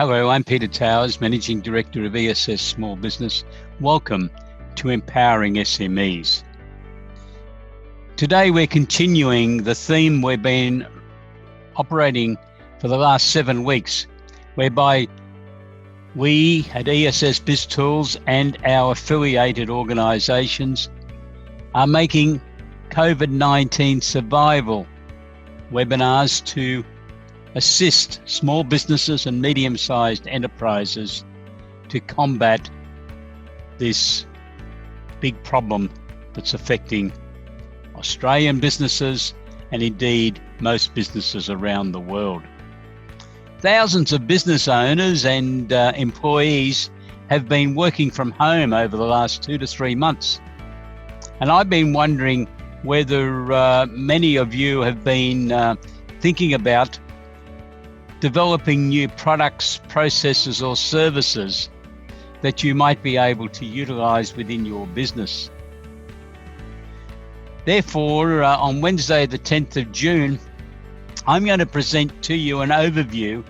Hello, I'm Peter Towers, Managing Director of ESS Small Business. Welcome to Empowering SMEs. Today we're continuing the theme we've been operating for the last 7 weeks, whereby we at ESS BIZTOOLS and our affiliated organisations are making COVID-19 survival webinars to assist small businesses and medium-sized enterprises to combat this big problem that's affecting Australian businesses and indeed most businesses around the world. Thousands of business owners and employees have been working from home over the last 2 to 3 months. And I've been wondering whether many of you have been thinking about developing new products, processes or services that you might be able to utilize within your business. Therefore, on Wednesday the 10th of June, I'm going to present to you an overview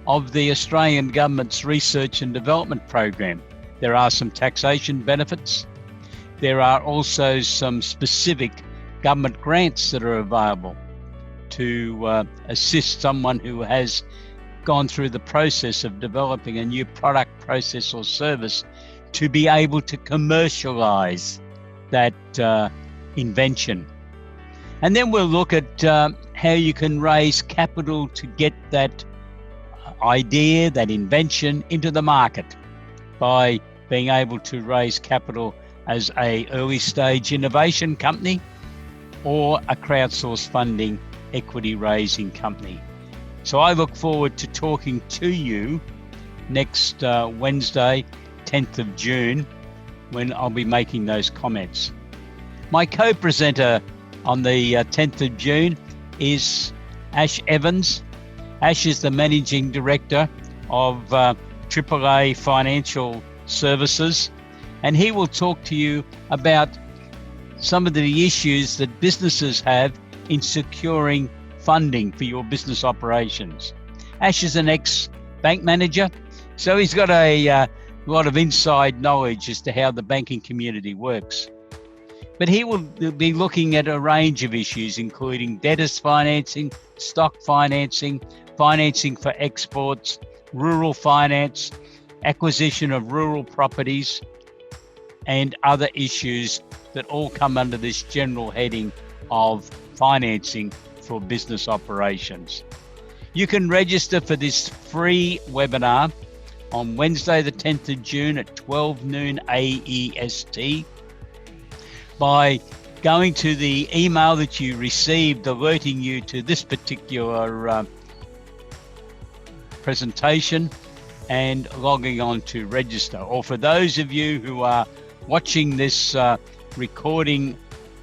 of the Australian Government's Research and Development Program. There are some taxation benefits. There are also some specific government grants that are available to assist someone who has gone through the process of developing a new product, process or service to be able to commercialize that invention. And then we'll look at how you can raise capital to get that idea, that invention into the market by being able to raise capital as an early stage innovation company or a crowdsourced funding equity raising company. So I look forward to talking to you next Wednesday, 10th of June, when I'll be making those comments. My co-presenter on the 10th of June is Ash Evans. Ash is the Managing Director of AAA Financial Services, and he will talk to you about some of the issues that businesses have in securing funding for your business operations. Ash is an ex-bank manager, so he's got a lot of inside knowledge as to how the banking community works. But he will be looking at a range of issues, including debtors financing, stock financing, financing for exports, rural finance, acquisition of rural properties, and other issues that all come under this general heading of financing for business operations. You can register for this free webinar on Wednesday the 10th of June at 12 noon AEST by going to the email that you received alerting you to this particular presentation and logging on to register. Or for those of you who are watching this recording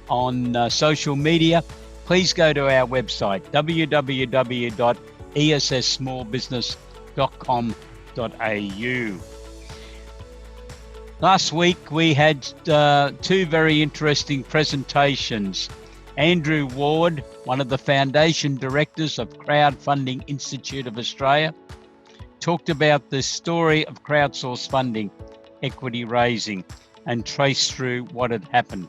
on social media, please go to our website, www.esssmallbusiness.com.au. Last week we had 2 very interesting presentations. Andrew Ward, one of the foundation directors of Crowdfunding Institute of Australia, talked about the story of crowdsourced funding, equity raising, and traced through what had happened.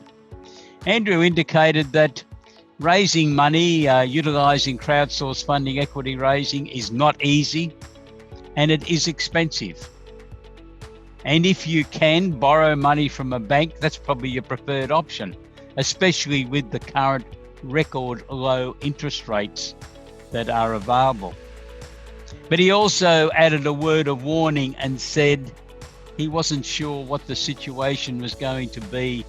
Andrew indicated that raising money, utilising crowdsourced funding, equity raising is not easy and it is expensive. And if you can borrow money from a bank, that's probably your preferred option, especially with the current record low interest rates that are available. But he also added a word of warning and said he wasn't sure what the situation was going to be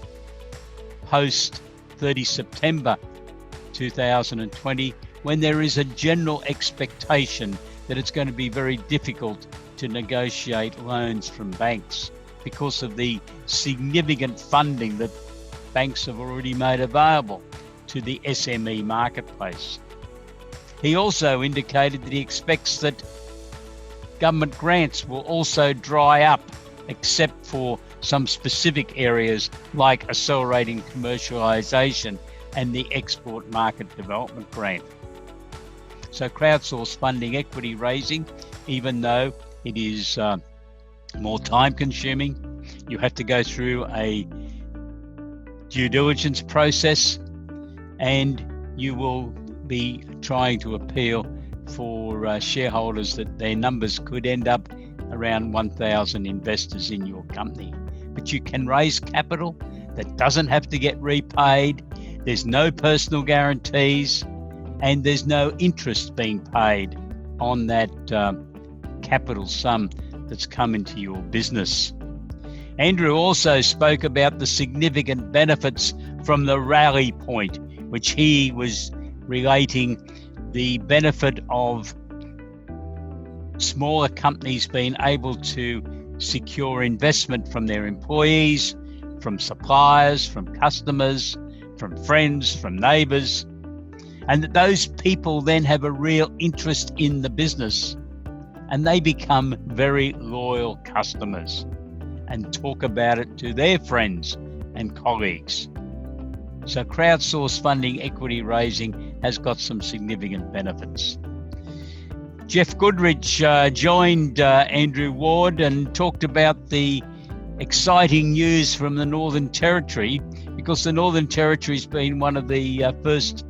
post 30 September 2020, when there is a general expectation that it's going to be very difficult to negotiate loans from banks because of the significant funding that banks have already made available to the SME marketplace. He also indicated that he expects that government grants will also dry up, except for some specific areas like accelerating commercialisation and the Export Market Development Grant. So crowdsourced funding equity raising, even though It is more time consuming. You have to go through a due diligence process, and you will be trying to appeal for shareholders that their numbers could end up around 1,000 investors in your company. But you can raise capital that doesn't have to get repaid. There's no personal guarantees, and there's no interest being paid on that capital sum that's come into your business. Andrew also spoke about the significant benefits from the rally point, which he was relating the benefit of smaller companies being able to secure investment from their employees, from suppliers, from customers, from friends, from neighbours, and that those people then have a real interest in the business and they become very loyal customers and talk about it to their friends and colleagues. So crowdsourced funding equity raising has got some significant benefits. Jeff Goodrich joined Andrew Ward and talked about the exciting news from the Northern Territory, because the Northern Territory has been one of the first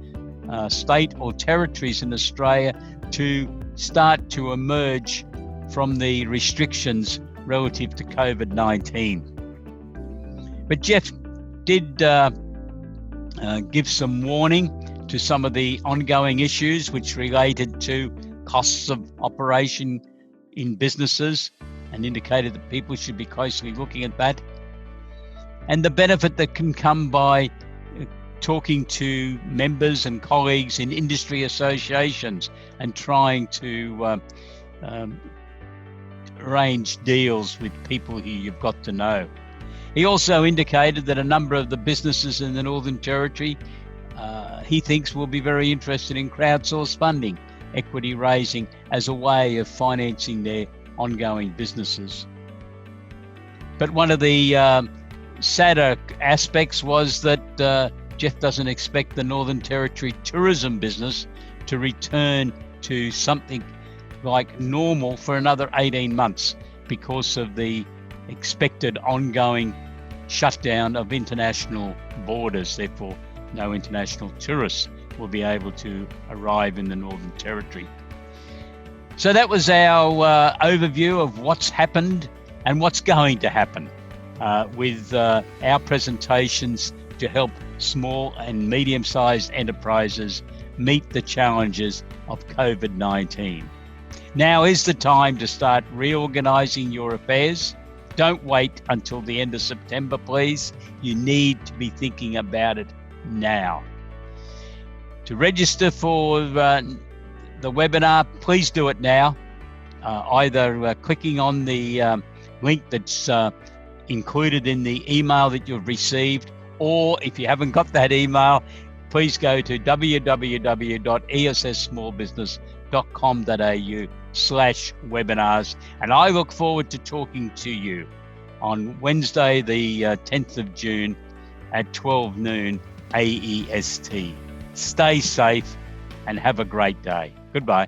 state or territories in Australia to start to emerge from the restrictions relative to COVID-19. But Jeff did give some warning to some of the ongoing issues which related to costs of operation in businesses, and indicated that people should be closely looking at that, and the benefit that can come by talking to members and colleagues in industry associations and trying to arrange deals with people who you've got to know. He also indicated that a number of the businesses in the Northern Territory he thinks will be very interested in crowdsourced funding, equity raising, as a way of financing their ongoing businesses. But one of the sadder aspects was that Jeff doesn't expect the Northern Territory tourism business to return to something like normal for another 18 months because of the expected ongoing shutdown of international borders. Therefore, no international tourists will be able to arrive in the Northern Territory. So that was our overview of what's happened and what's going to happen with our presentations to help small and medium-sized enterprises meet the challenges of COVID-19. Now is the time to start reorganising your affairs. Don't wait until the end of September, please. You need to be thinking about it now. To register for the webinar, please do it now, either clicking on the link that's included in the email that you've received, or if you haven't got that email, please go to www.esssmallbusiness.com.au/webinars, and I look forward to talking to you on Wednesday the 10th of June at 12 noon AEST. Stay safe and have a great day. Goodbye.